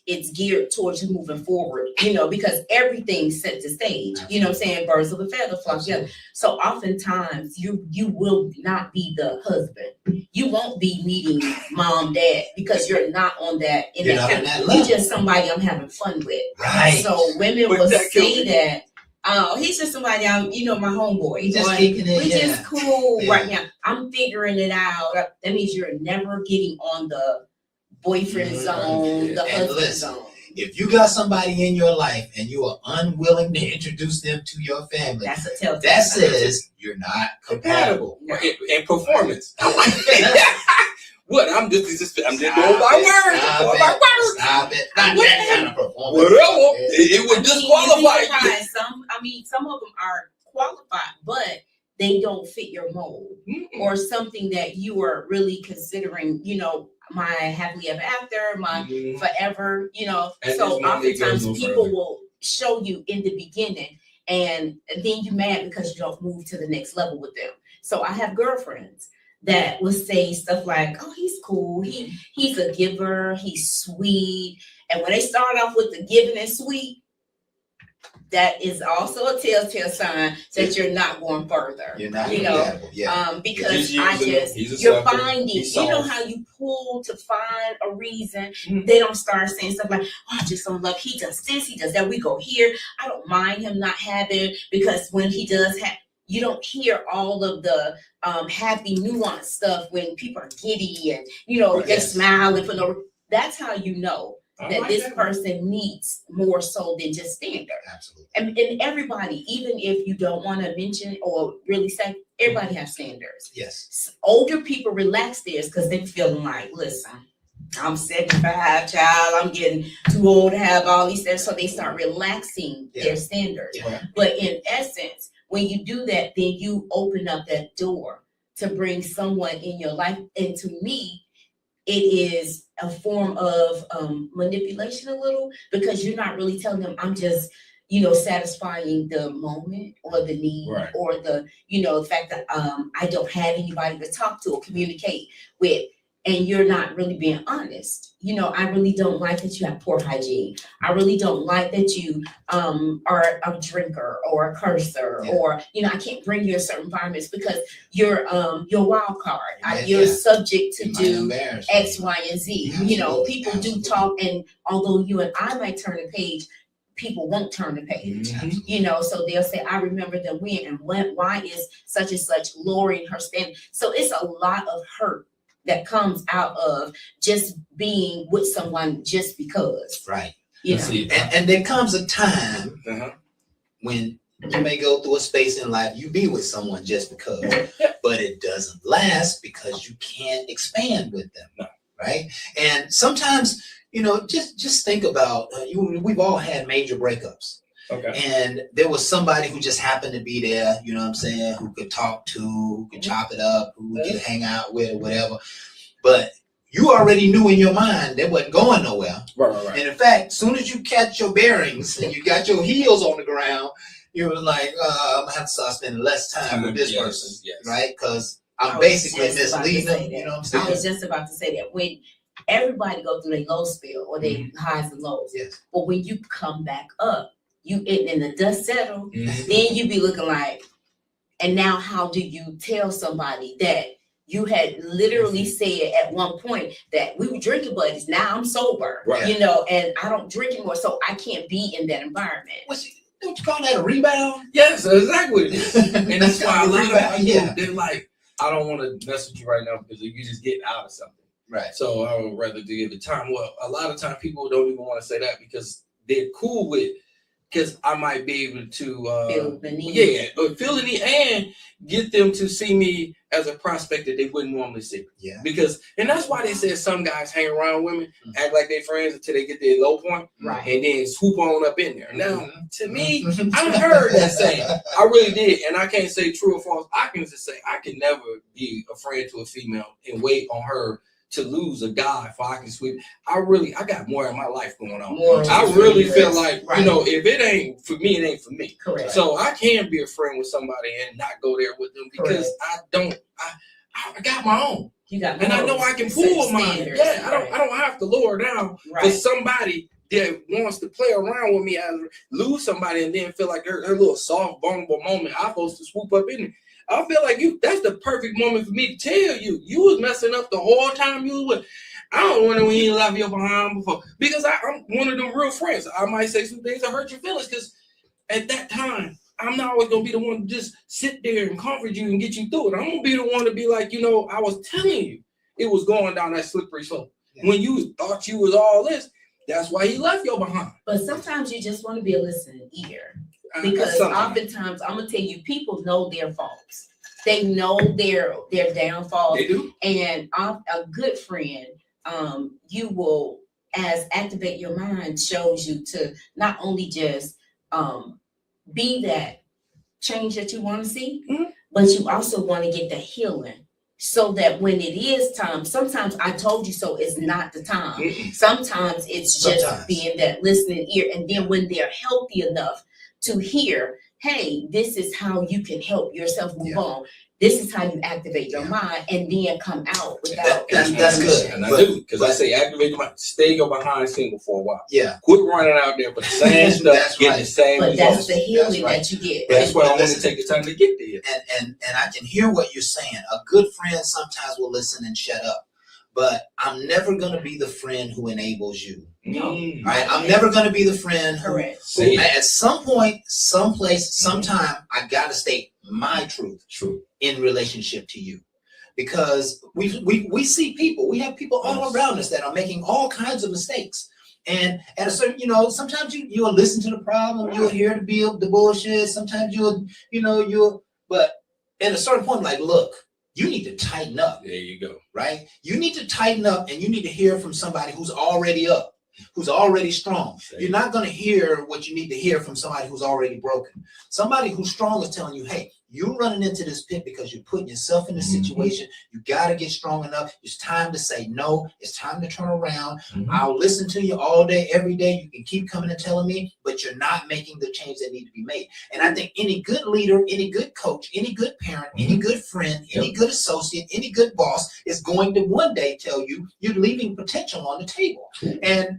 it's geared towards you moving forward, because everything sets the stage. You know what I'm saying? Birds of a feather flock together. So oftentimes you will not be the husband. You won't be meeting mom, dad, because you're not on that in You're that not kind on that of, level. you're just somebody I'm having fun with. Right. So women But will that say that, oh, he's just somebody my homeboy. We just Or, kicking it, we just cool Yeah. right now. I'm figuring it out. That means you're never getting on the boyfriend zone, the And husband listen, zone. if you got somebody in your life and you are unwilling to introduce them to your family, That's a telltale. that says you're not compatible. No. And performance. What? I'm just going by words. Stop it. Not that kind of performance. Whatever. It would disqualify you. Some of them are qualified, but they don't fit your mold or something that you are really considering, my happily ever after, my forever, And so there's no need to go oftentimes no people further. will show you in the beginning and then you're mad because you don't move to the next level with them. So I have girlfriends that will say stuff like, oh, he's cool. He's a giver. He's sweet. And when they start off with the giving and sweet, that is also a telltale sign that you're not going further. You're not compatible. Yeah. Because He's a you're sucker. finding, He's you know soft. how you pull to find a reason. Mhm. They don't start saying stuff like, oh, I just don't love, he does this, he does that, we go here. I don't mind him not having, because when he does have, you don't hear all of the happy nuanced stuff when people are giddy and, they smile and for no, that's how you know that this person needs more so than just standard. Absolutely. And everybody, even if you don't want to mention or really say, everybody has standards. Yes. Older people relax theirs because they're feeling like, listen, I'm 75, child, I'm getting too old to have all these things. So they start relaxing their standards. Yeah. But in essence, when you do that, then you open up that door to bring someone in your life. And to me, it is a form of manipulation a little, because you're not really telling them, I'm just, satisfying the moment or the need, Right. or the, the fact that I don't have anybody to talk to or communicate with. And you're not really being honest. I really don't like that you have poor hygiene. I really don't like that you are a drinker or a cursor, or I can't bring you in certain environments because you're wild card. You're subject to do X, Y, and Z. People do talk, and although you and I might turn the page, people won't turn the page. So they'll say, I remember them when, and why is such and such lowering her standard? So it's a lot of hurt that comes out of just being with someone just because. Right. And there comes a time when you may go through a space in life, you be with someone just because, but it doesn't last because you can't expand with them. No. Right. And sometimes, just think about, we've all had major breakups. Okay. And there was somebody who just happened to be there, who could talk to, who could chop it up, who we could hang out with, or whatever. But you already knew in your mind that wasn't going nowhere. Right. And in fact, as soon as you catch your bearings and you got your heels on the ground, you were like, I'm gonna have to start spending less time with this person, right? Because I'm basically misleading them. You know what I'm saying? I was just about to say that when everybody go through their low spell or their highs and lows. Yes. But when you come back up, and the dust settle, Mhm. then you be looking like, and now how do you tell somebody that you had literally said at one point that we were drinking buddies, now I'm sober, Right. you know, and I don't drink anymore, so I can't be in that environment. Don't you call that a rebound? Yes, exactly what it is. And that's why a lot of people, Yeah. they're like, I don't want to mess with you right now because you just get out of something. Right. So I would rather give it time. Well, a lot of times people don't even want to say that because they're cool with, because I might be able to Feel the need. feel the need and get them to see me as a prospect that they wouldn't normally see. Yeah. Because, and that's why they said some guys hang around women, act like they're friends until they get their low point, Right. and then swoop on up in there. Now, to me, Mhm. I heard that saying. I really did, and I can't say true or false. I can just say I can never be a friend to a female and wait on her to lose a guy if I can sweep. I got more in my life going on. More I in really your feel life. like, Right. you know, if it ain't for me, it ain't for me. Correct. So I can be a friend with somebody and not go there with them because I got my own. You got And I know morals, I can set pull mine. standards, Yeah, I right. don't have to lower down for Right. somebody that wants to play around with me and lose somebody and then feel like her little soft, vulnerable moment, I'm supposed to swoop up in it. I feel like that's the perfect moment for me to tell you. You was messing up the whole time you was with. I don't wonder when you left your behind before. Because I'm one of them real friends. I might say some things that hurt your feelings because at that time, I'm not always going to be the one to just sit there and comfort you and get you through it. I'm going to be the one to be like, you know, I was telling you it was going down that slippery slope. Yeah. When you thought you was all this, that's why he left your behind. But sometimes you just want to be a listening ear. Because That's something. oftentimes, I'm gonna tell you, people know their faults. They know their downfalls. They do. And a good friend, you will, as Activate Your Mind shows you to not only just be that change that you want to see, Mhm. but you also want to get the healing. So that when it is time, sometimes I told you so is not the time. Mm-mm. Sometimes it's just Sometimes. being that listening ear. And then when they're healthy enough to hear, hey, this is how you can help yourself move Yeah. on. This is how you activate your Yeah. mind and then come out without. That's good. And I But- do, because I say activate your mind, stay your behind single for a while. Yeah. Quit running out there for the same stuff, That's get right. the same But that's results. the healing right. that you get. That's why I want to Listen. take the time to get there. And I can hear what you're saying. A good friend sometimes will listen and shut up. But I'm never gonna be the friend who enables you. No. Mm. Right? I'm never gonna be the friend who Correct. See, at some point, someplace, sometime, I gotta state my truth true. in relationship to you. Because we see people, we have people all around us that are making all kinds of mistakes. And at a certain, sometimes you'll listen to the problem, you'll hear the bullshit, sometimes but at a certain point, like, look, you need to tighten up, There you go. right? You need to tighten up and you need to hear from somebody who's already up, who's already strong. You're not going to hear what you need to hear from somebody who's already broken. Somebody who's strong is telling you, hey, you're running into this pit because you're putting yourself in this situation. You got to get strong enough. It's time to say no. It's time to turn around. I'll listen to you all day, every day. You can keep coming and telling me, but you're not making the change that need to be made. And I think any good leader, any good coach, any good parent, any good friend, any good associate, any good boss is going to one day tell you you're leaving potential on the table. And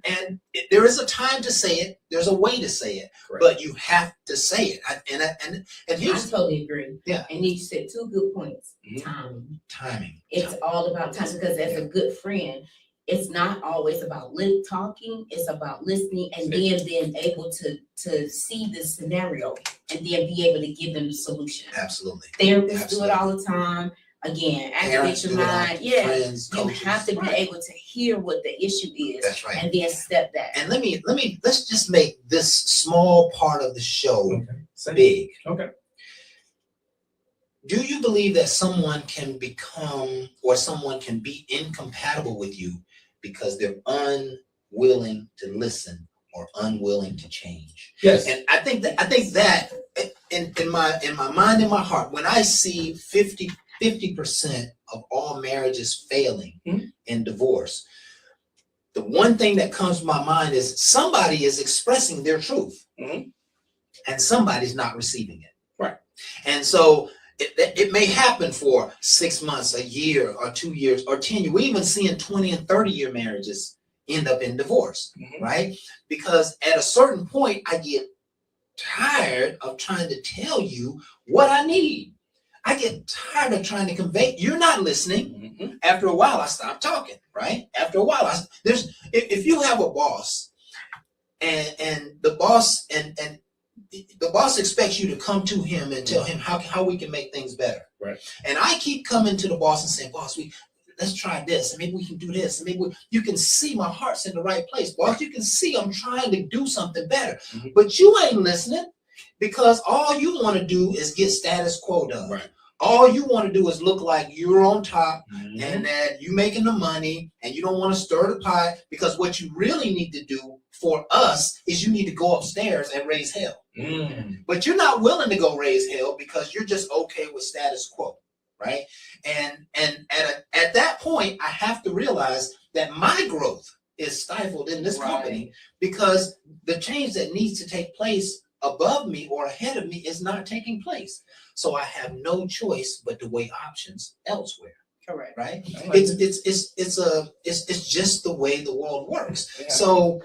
there is a time to say it. There's a way to say it, Correct. but you have to say it. And I here's totally agree. Yeah. And you said two good points. Mhm. Timing. timing. It's all about time because as a good friend, it's not always about talking. It's about listening and then being able to see the scenario and then be able to give them the solution. Absolutely. Therapists do it all the time. Again, activate Parents your do it all. mind. Yeah, Friends, you coaches. have to be able to hear what the issue is That's right. and then step back. And let's just make this small part of the show Okay. big. Okay. Do you believe that someone can become or someone can be incompatible with you because they're unwilling to listen or unwilling to change? Yes. And I think that in my mind, in my heart, when I see 50% of all marriages failing in divorce, the one thing that comes to my mind is somebody is expressing their truth Mhm. and somebody's not receiving it. Right. And so it may happen for 6 months, a year, or 2 years, or 10 years. We even seeing 20 and 30-year marriages end up in divorce, right? Because at a certain point, I get tired of trying to tell you what I need. I get tired of trying to convey. You're not listening. After a while, I stop talking, right? After a while, if you have a boss and the boss the boss expects you to come to him and tell him how we can make things better. Right. And I keep coming to the boss and saying, boss, let's try this. And maybe we can do this. And maybe you can see my heart's in the right place. Boss, you can see I'm trying to do something better. But you ain't listening because all you want to do is get status quo done. Right. All you want to do is look like you're on top and that you're making the money and you don't want to stir the pot, because what you really need to do for us is you need to go upstairs and raise hell. But you're not willing to go raise hell because you're just okay with status quo, right? And at that point, I have to realize that my growth is stifled in this company because the change that needs to take place above me or ahead of me is not taking place. So I have no choice but to weigh options elsewhere. Correct. Right? Like It's just the way the world works. Yeah. So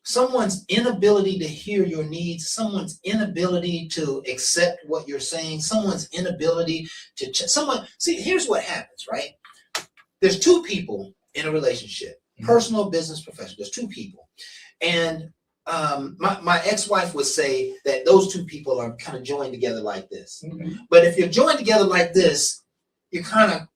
someone's inability to hear your needs, someone's inability to accept what you're saying, someone's inability to see, here's what happens, right? There's two people in a relationship, personal, business, professional. There's two people. And my ex-wife would say that those two people are kind of joined together like this. But if you're joined together like this, you kind of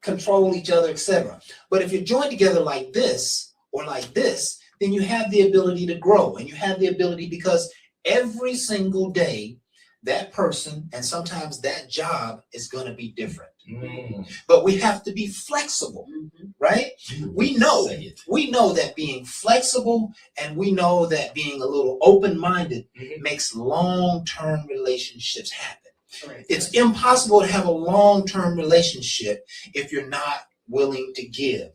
control each other, etc. But if you're joined together like this or like this, then you have the ability to grow, and you have the ability because every single day that person and sometimes that job is going to be different. But we have to be flexible, right? We know that being flexible and we know that being a little open-minded makes long-term relationships happen. Correct. It's impossible to have a long-term relationship if you're not willing to give,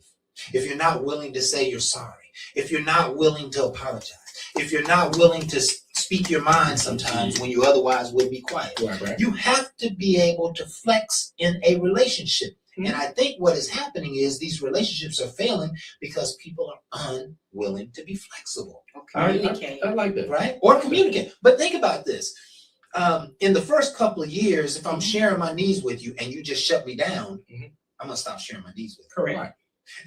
if you're not willing to say you're sorry, if you're not willing to apologize, if you're not willing to speak your mind sometimes when you otherwise would be quiet. Right. You have to be able to flex in a relationship. And I think what is happening is these relationships are failing because people are unwilling to be flexible. Communicate. I like that. Right? Or communicate. But think about this. In the first couple of years, if I'm sharing my needs with you and you just shut me down, I'm going to stop sharing my needs with you. Correct. Right.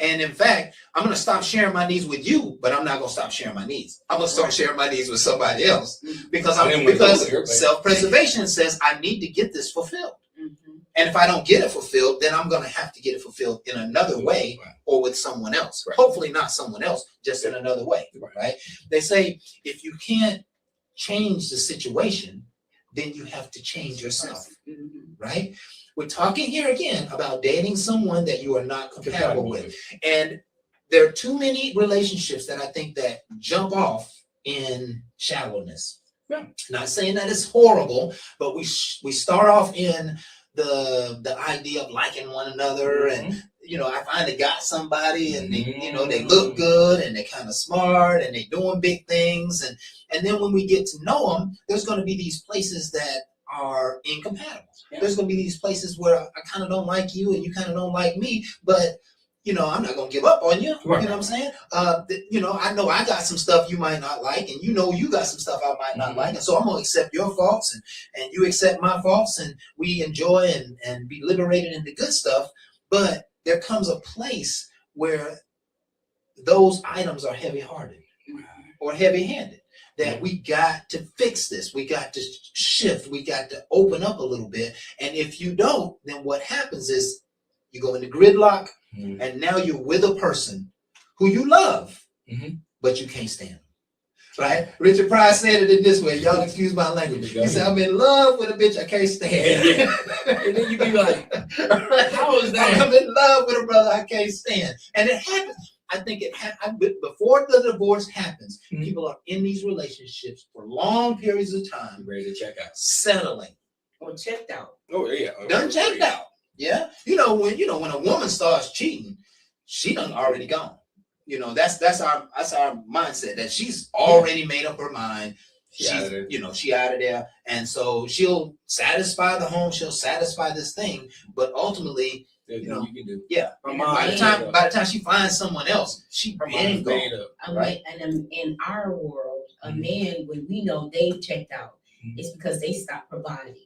And in fact, I'm going to stop sharing my needs with you, but I'm not going to stop sharing my needs. I'm going to start sharing my needs with somebody else because self-preservation says I need to get this fulfilled. And if I don't get it fulfilled, then I'm going to have to get it fulfilled in another way or with someone else. Right. Hopefully not someone else, just in another way. Right? They say if you can't change the situation, then you have to change yourself. Right? We're talking here again about dating someone that you are not compatible with. And there are too many relationships that I think that jump off in shallowness. Yeah. Not saying that it's horrible, but we start off in the idea of liking one another, and I finally got somebody, and they they look good and they're kind of smart and they're doing big things, and then when we get to know them, there's going to be these places that are incompatible. There's going to be these places where I kind of don't like you and you kind of don't like me, but I'm not going to give up on you. Right. You know what I'm saying? I know I got some stuff you might not like, and you got some stuff I might not like. And so I'm going to accept your faults and you accept my faults, and we enjoy and be liberated in the good stuff. But there comes a place where those items are heavy-hearted or heavy-handed. That we got to fix this. We got to shift. We got to open up a little bit. And if you don't, then what happens is you go into gridlock, and now you're with a person who you love, but you can't stand them. Right? Richard Pryor said it in this way. Y'all excuse my language. He said, I'm in love with a bitch I can't stand. And then you be like, how is that? I'm in love with a brother I can't stand. And it happens. I think before the divorce happens, people are in these relationships for long periods of time, ready to check out, settling, or checked out. Oh yeah, done checked out. Yeah, when a woman starts cheating, she done already gone. That's our mindset, that she's already made up her mind. She out of there. she out of there. And so she'll satisfy the home, she'll satisfy this thing, but ultimately, There's you nothing know, you can do. yeah, My And mom by the is time made up. by the time she finds someone else, she Her mom been is gone. made up. Right. And in our world, a Mhm. man, when we know they've checked out, Mhm. it's because they stopped providing.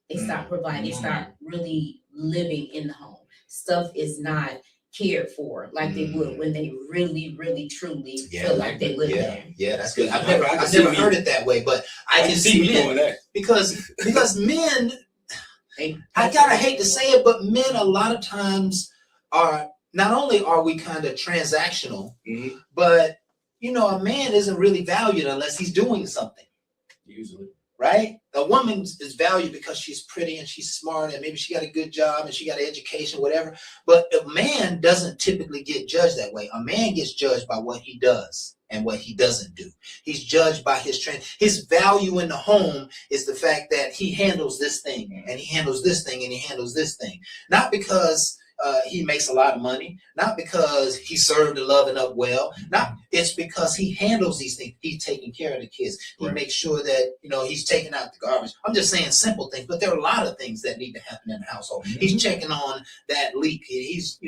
They stopped providing. They Mhm. stopped really living in the home. Stuff is not cared for like they would when they really, really, truly Yeah, feel like they live there. Yeah, that's good. I I've can never see me- heard it that way, but I can see me men doing that. because men, They- I gotta hate to say it, but men a lot of times are not only are we kind of transactional, Mhm. but a man isn't really valued unless he's doing something, Usually. right? A woman is valued because she's pretty and she's smart and maybe she got a good job and she got an education, whatever. But a man doesn't typically get judged that way. A man gets judged by what he does and what he doesn't do. He's judged by his value in the home is the fact that he handles this thing and he handles this thing and he handles this thing. Not because he makes a lot of money, not because he served and loved up well, it's because he handles these things. He's taking care of the kids. He Right. makes sure that he's taking out the garbage. I'm just saying simple things, but there are a lot of things that need to happen in the household. Mhm. He's checking on that leak. He's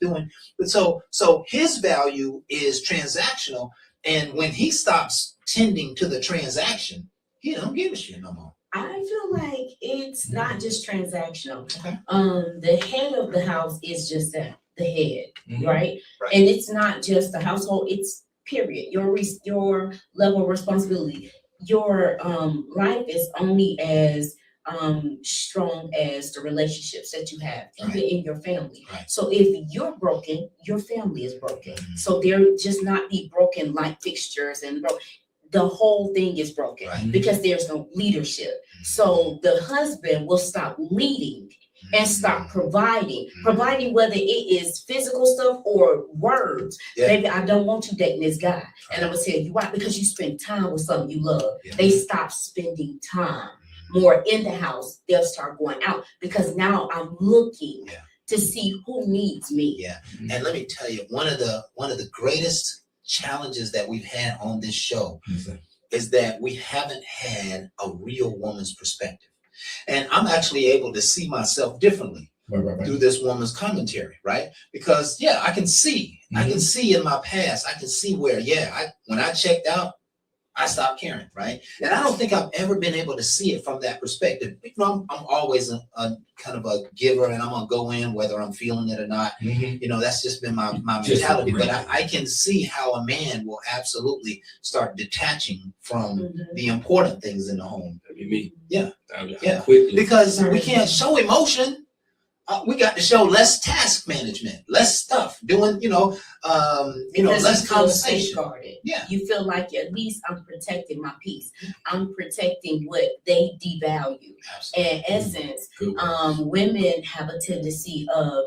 doing. But so his value is transactional, and when he stops tending to the transaction, he don't give a shit no more. I feel like it's not just transactional. Okay. The head of the house is just that, the head, Mhm. right? Right. And it's not just the household, it's period. Your level of responsibility. Your life is only as strong as the relationships that you have, even Right. in your family. Right. So if you're broken, your family is broken. Mhm. So they're just not be broken like fixtures and the whole thing is broken Right. because there's no leadership. So the husband will stop leading and stop providing, whether it is physical stuff or words. Yeah. Baby, I don't want you dating this guy. And I'm gonna tell you why, because you spend time with something you love. Yeah. They stop spending time more in the house. They'll start going out because now I'm looking Yeah. to see who needs me. Yeah. And let me tell you, one of the greatest challenges that we've had on this show is that we haven't had a real woman's perspective. And I'm actually able to see myself differently through this woman's commentary, right? Because I can see in my past, I can see where, when I checked out, I stopped caring, right? And I don't think I've ever been able to see it from that perspective. I'm always a kind of a giver, and I'm gonna go in whether I'm feeling it or not. Mhm. That's just been my Just mentality. But right. I can see how a man will absolutely start detaching from Mhm. the important things in the home. That'd be me. Yeah. Yeah. Quickly. Because we can't show emotion. We got to show less task management, less stuff, doing, Because less you feel conversation. safeguarded. Yeah. You feel like at least I'm protecting my peace. I'm protecting what they devalue. Absolutely. In essence, Good one. women have a tendency of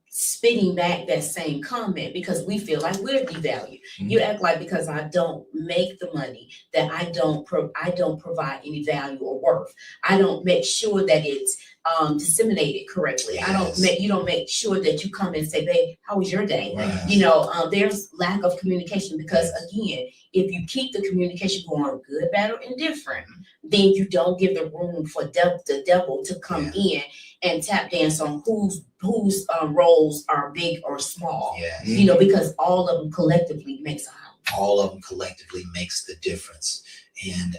spitting back that same comment because we feel like we're devalued. You act like because I don't make the money that I don't provide any value or worth. I don't make sure that it's disseminated correctly. Yes. You don't make sure that you come and say, babe, how was your day? Right. There's lack of communication because again, if you keep the communication going good, bad, or indifferent, then you don't give the room for the devil to come in and tap dance on whose roles are big or small. Yeah. Because all of them collectively makes a house. All of them collectively makes the difference. And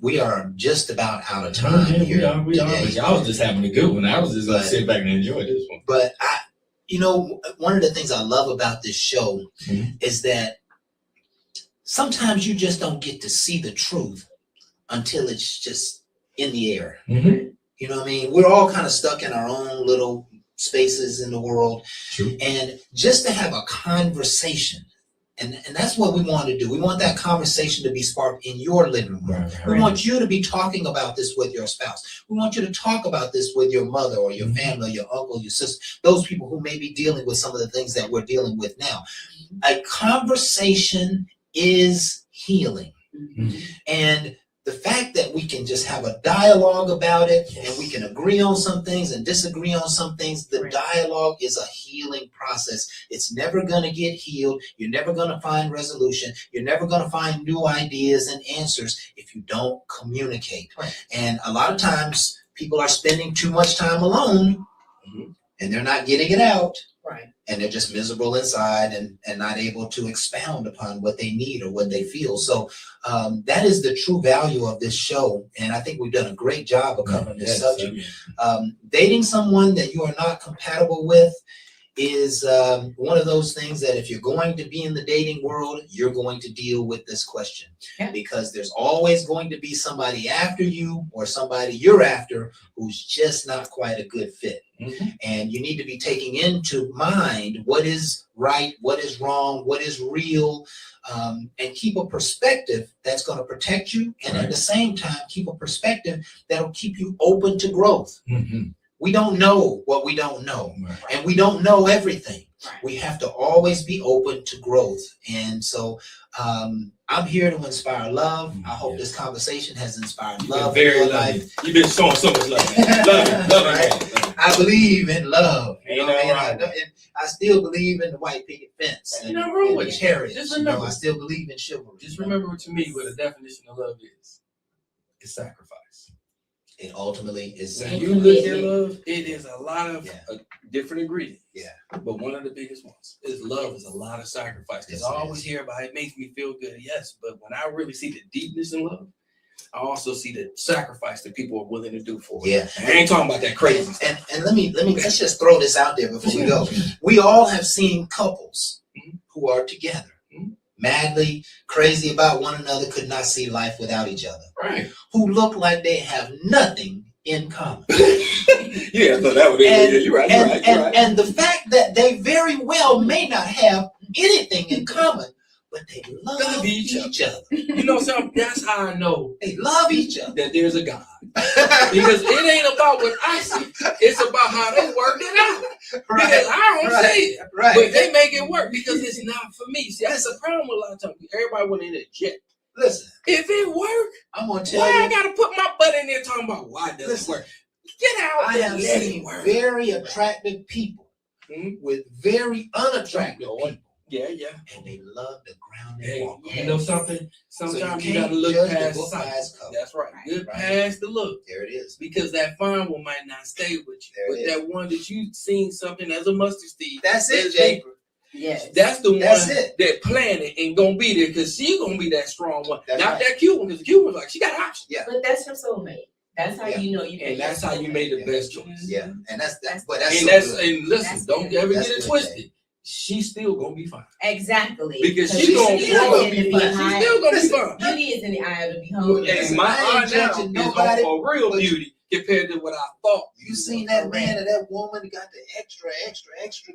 we are just about out of time here. We are. today. Y'all was just having a good one. I was just gonna But- sit back and enjoy this one. But one of the things I love about this show is that sometimes you just don't get to see the truth until it's just in the air. Mhm. You know what I mean? We're all kind of stuck in our own little spaces in the world. True. And just to have a conversation, and that's what we want to do. We want that conversation to be sparked in your living room. Right. We want you to be talking about this with your spouse. We want you to talk about this with your mother or your family, or your uncle, your sister, those people who may be dealing with some of the things that we're dealing with now. A conversation is healing. Mhm. And the fact that we can just have a dialogue about it and we can agree on some things and disagree on some things, the Right. dialogue is a healing process. It's never going to get healed. You're never going to find resolution. You're never going to find new ideas and answers if you don't communicate. Right. And a lot of times people are spending too much time alone and they're not getting it out. Right. And they're just miserable inside and not able to expound upon what they need or what they feel. So that is the true value of this show. And I think we've done a great job of covering this subject. Dating someone that you are not compatible with is one of those things that if you're going to be in the dating world, you're going to deal with this question. Yeah. Because there's always going to be somebody after you or somebody you're after who's just not quite a good fit. And you need to be taking into mind what is right, what is wrong, what is real, and keep a perspective that's going to protect you. And at the same time, keep a perspective that'll keep you open to growth. We don't know what we don't know, and we don't know everything. Right. We have to always be open to growth. And so I'm here to inspire love. I hope this conversation has inspired love in Very your loving. life. You've been showing so much love. Love it. I believe in love. You Ain't know, nothing and wrong with and I still believe in the white picket fence Ain't and, nothing wrong and with the it. chariots. Just You know, remember. I still believe in chivalry. Just remember to me what the definition of love is. It's sacrifice. It ultimately is When And you look at commitment. love, it is a lot of Yeah. different ingredients. Yeah. But one of the biggest ones is love is a lot of sacrifice. Because Yes, I it always is. hear about it makes me feel good. Yes, but when I really see the deepness in love, I also see the sacrifice that people are willing to do for it. Yeah. I ain't talking about that crazy stuff. And let me let's just throw this out there before we go. We all have seen couples who are together, madly crazy about one another, could not see life without each other, Right. who look like they have nothing in common. Yeah, so that would be And, you're right, and, you're right, and, you're right. and the fact that they very well may not have anything in common, but they love each each other. You know something? That's how I know They love each other. that there's a God. Because it ain't about what I see. It's about how they work it out. Because I don't Right. see it. Right. But they make it work because it's not for me. See, that's the problem with a lot of times. Everybody want to interject. Listen, If it work, I'm gonna tell why I you. gotta put my butt in there talking about why it doesn't Listen, work? Get out I there have and let it seen work. very attractive people Mhm. with very unattractive Lord. people, Yeah, yeah. and they love the ground they Hey, walk on. you know something? So Sometimes you, can't gotta look judge the past book by sight. its cover. That's right. Look Right. past the look. There it is. Because that fine one might not stay with you. There But it is. that one that you seen something as a mustard seed. That's it, that's Jay. deeper. Yes. That's the one That's it. that planted and gonna be there because she gonna be that strong one. That's Not right. that cute one, because the cute one's like she got options. But that's your soulmate. That's how Yeah. you know you. And that's how you made the Yeah. best choice. Yeah, and that's but that's And so that's good. and listen, That's don't good. ever That's get it good, twisted. She's still gonna be fine. Exactly. Because Because she's gonna beauty grow is and in be the fine. She's behind- still gonna be Listen, fine. Beauty is in the eye of the beholder. And Listen, my I ain't eye now judging is nobody, on a real but- beauty compared to what I thought. You seen that man or that woman that got the extra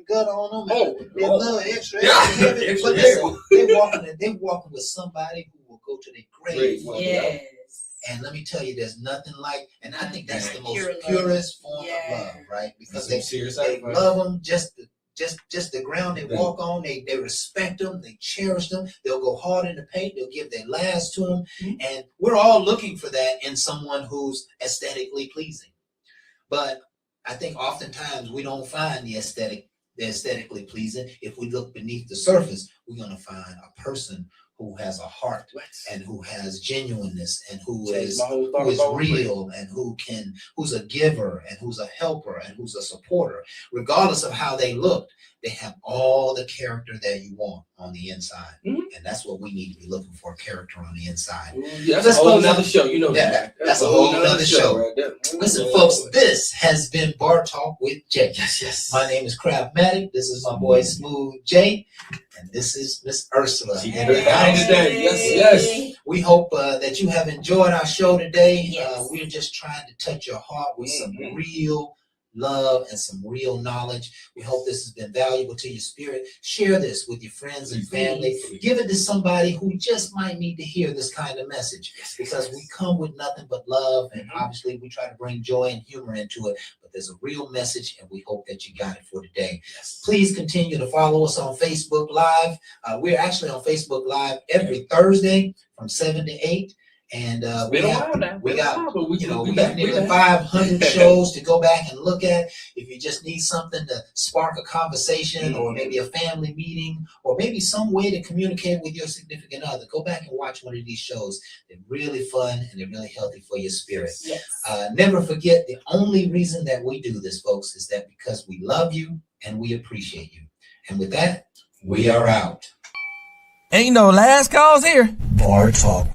gut on them? Oh, They oh. love extra Yeah. heavy. Extra But listen, they walking with somebody who will go to their grave. Great. Yes. And let me tell you, there's nothing like, and I think that's the most Pure love. purest form Yeah. of love, right? Because Some they serious they sacrifice. love them just the ground they Yeah. walk on. They respect them. They cherish them. They'll go hard in the paint. They'll give their last to them. Mhm. And we're all looking for that in someone who's aesthetically pleasing. But I think oftentimes we don't find the aesthetically pleasing. If we look beneath the surface, we're gonna find a person who has a heart and who has genuineness and who Changed is my whole thought who is about real and who's a giver and who's a helper and who's a supporter, regardless of how they look. They have all the character that you want on the inside. Mhm. And that's what we need to be looking for, character on the inside. Yeah, that's Let's a whole close nother out. show. You know Yeah, that. that's a whole nother show. right there. Listen, folks, this has been Bar Talk with Jay. Yes. My name is Craftmatic. This is my boy Smooth Jay. And this is Miss Ursula. She in did the it down house. today. Yes. We hope that you have enjoyed our show today. Yes. We're just trying to touch your heart with some Mhm. real love and some real knowledge. We hope this has been valuable to your spirit. Share this with your friends and family. Give it to somebody who just might need to hear this kind of message, because we come with nothing but love, and obviously we try to bring joy and humor into it. But there's a real message, and we hope that you got it for today. Please continue to follow us on Facebook Live. We're actually on Facebook Live every Thursday from 7 to 8. And It's we been a have, while now. we Been a got, while, but we we back, got nearly we back. 500 shows to go back and look at. If you just need something to spark a conversation, or maybe a family meeting, or maybe some way to communicate with your significant other, go back and watch one of these shows. They're really fun and they're really healthy for your spirit. Yes. Never forget, the only reason that we do this, folks, is that because we love you and we appreciate you. And with that, we are out. Ain't no last calls here. Bar Talk.